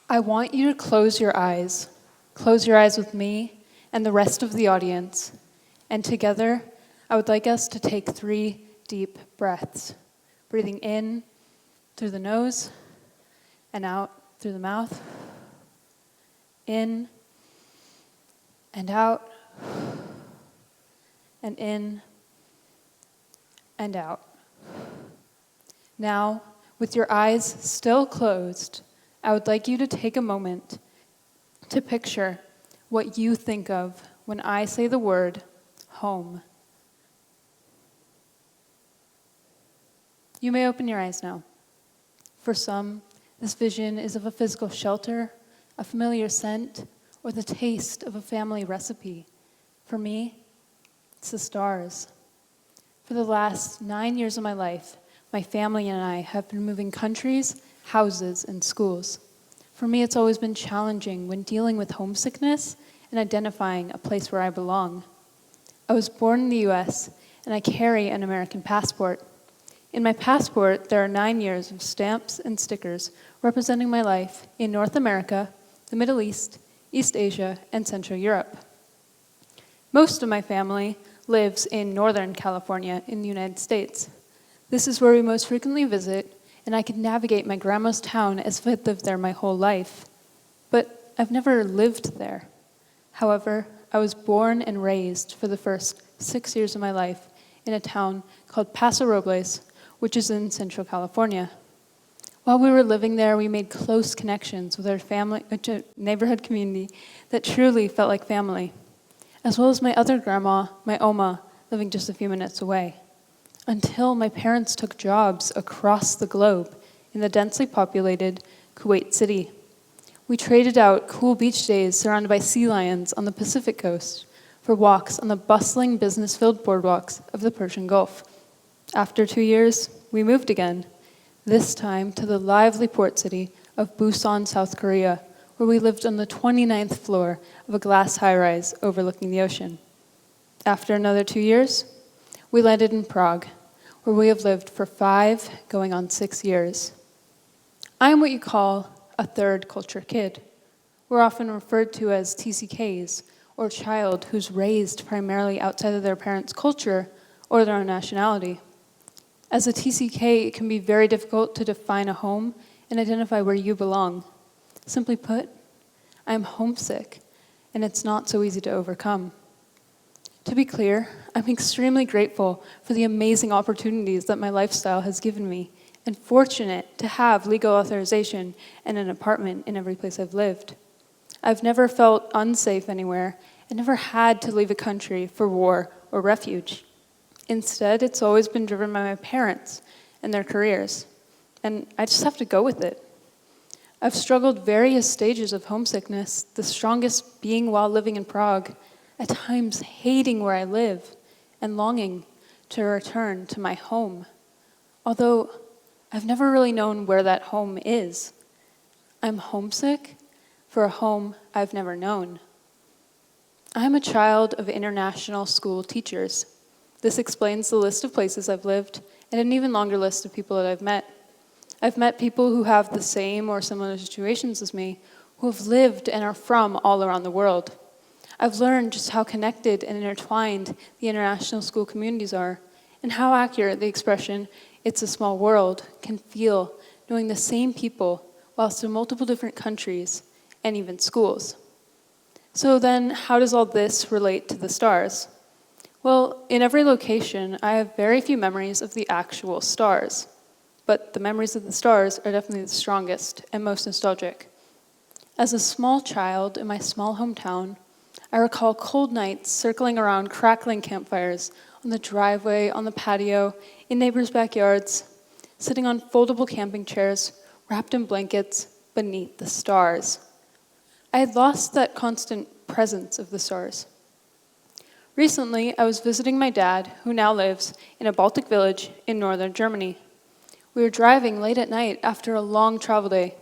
I want you to close your eyes. Close your eyes with me and the rest of the audience. And together, I would like us to take 3 deep breaths. Breathing in through the nose and out through the mouth. In and out. And in and out. Now, with your eyes still closed, I would like you to take a moment to picture what you think of when I say the word home. You may open your eyes now. For some, this vision is of a physical shelter, a familiar scent, or the taste of a family recipe. For me, it's the stars. For the last 9 years of my life, my family and I have been moving countries, houses, and schools. For me, it's always been challenging when dealing with homesickness and identifying a place where I belong. I was born in the US, and I carry an American passport. In my passport, there are 9 years of stamps and stickers representing my life in North America, the Middle East, East Asia, and Central Europe. Most of my family lives in Northern California in the United States. This is where we most frequently visit, and I could navigate my grandma's town as if I'd lived there my whole life. But I've never lived there. However, I was born and raised for the first 6 years of my life in a town called Paso Robles, which is in Central California. While we were living there, we made close connections with our family, neighborhood community that truly felt like family, as well as my other grandma, my Oma, living just a few minutes away, until my parents took jobs across the globe in the densely populated Kuwait City. We traded out cool beach days surrounded by sea lions on the Pacific coast for walks on the bustling, business-filled boardwalks of the Persian Gulf. After 2 years, we moved again, this time to the lively port city of Busan, South Korea, where we lived on the 29th floor of a glass high-rise overlooking the ocean. After another 2 years, we landed in Prague, where we have lived for 5, going on 6 years. I am what you call a third culture kid. We're often referred to as TCKs, or child who's raised primarily outside of their parents' culture or their own nationality. As a TCK, it can be very difficult to define a home and identify where you belong. Simply put, I am homesick, and it's not so easy to overcome. To be clear, I'm extremely grateful for the amazing opportunities that my lifestyle has given me, and fortunate to have legal authorization and an apartment in every place I've lived. I've never felt unsafe anywhere, and never had to leave a country for war or refuge. Instead, it's always been driven by my parents and their careers, and I just have to go with it. I've struggled various stages of homesickness, the strongest being while living in Prague, at times hating where I live and longing to return to my home, although I've never really known where that home is. I'm homesick for a home I've never known. I'm a child of international school teachers. This explains the list of places I've lived and an even longer list of people that I've met. I've met people who have the same or similar situations as me, who have lived and are from all around the world. I've learned just how connected and intertwined the international school communities are, and how accurate the expression, "it's a small world," can feel, knowing the same people whilst in multiple different countries and even schools. So then, how does all this relate to the stars? Well, in every location, I have very few memories of the actual stars, but the memories of the stars are definitely the strongest and most nostalgic. As a small child in my small hometown, I recall cold nights circling around crackling campfires on the driveway, on the patio, in neighbors' backyards, sitting on foldable camping chairs, wrapped in blankets beneath the stars. I had lost that constant presence of the stars. Recently, I was visiting my dad, who now lives in a Baltic village in northern Germany. We were driving late at night after a long travel day.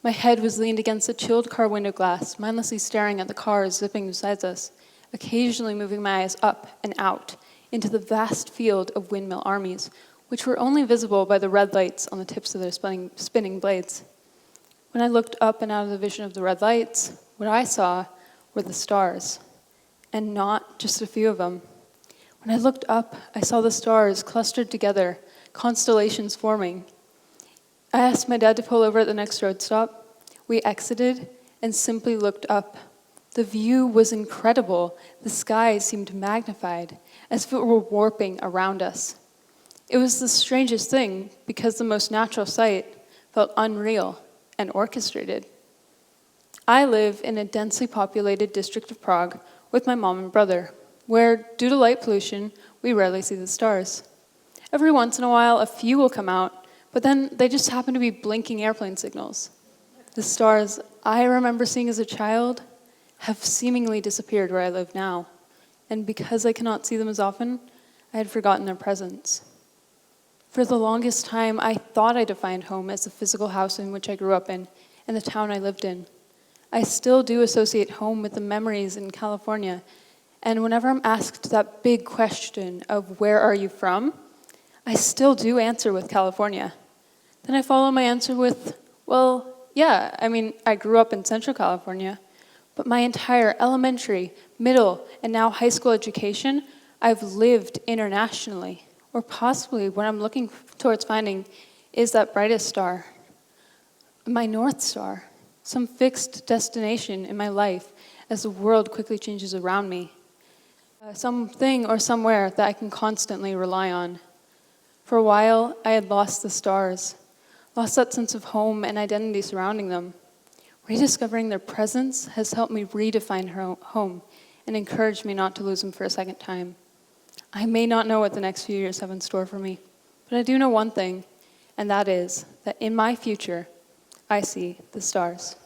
My head was leaned against the chilled car window glass, mindlessly staring at the cars zipping beside us, occasionally moving my eyes up and out into the vast field of windmill armies, which were only visible by the red lights on the tips of their spinning blades. When I looked up and out of the vision of the red lights, what I saw were the stars, and not just a few of them. When I looked up, I saw the stars clustered together, constellations forming. I asked my dad to pull over at the next road stop. We exited and simply looked up. The view was incredible. The sky seemed magnified, as if it were warping around us. It was the strangest thing, because the most natural sight felt unreal and orchestrated. I live in a densely populated district of Prague with my mom and brother, where, due to light pollution, we rarely see the stars. Every once in a while, a few will come out, but then they just happen to be blinking airplane signals. The stars I remember seeing as a child have seemingly disappeared where I live now, and because I cannot see them as often, I had forgotten their presence. For the longest time, I thought I defined home as the physical house in which I grew up in and the town I lived in. I still do associate home with the memories in California, and whenever I'm asked that big question of where are you from, I still do answer with California. Then I follow my answer with, well, yeah, I grew up in Central California, but my entire elementary, middle, and now high school education, I've lived internationally. Or possibly what I'm looking towards finding is that brightest star, my North Star, some fixed destination in my life as the world quickly changes around me. Something or somewhere that I can constantly rely on. For a while, I had lost the stars, lost that sense of home and identity surrounding them. Rediscovering their presence has helped me redefine home and encouraged me not to lose them for a second time. I may not know what the next few years have in store for me, but I do know one thing, and that is that in my future, I see the stars.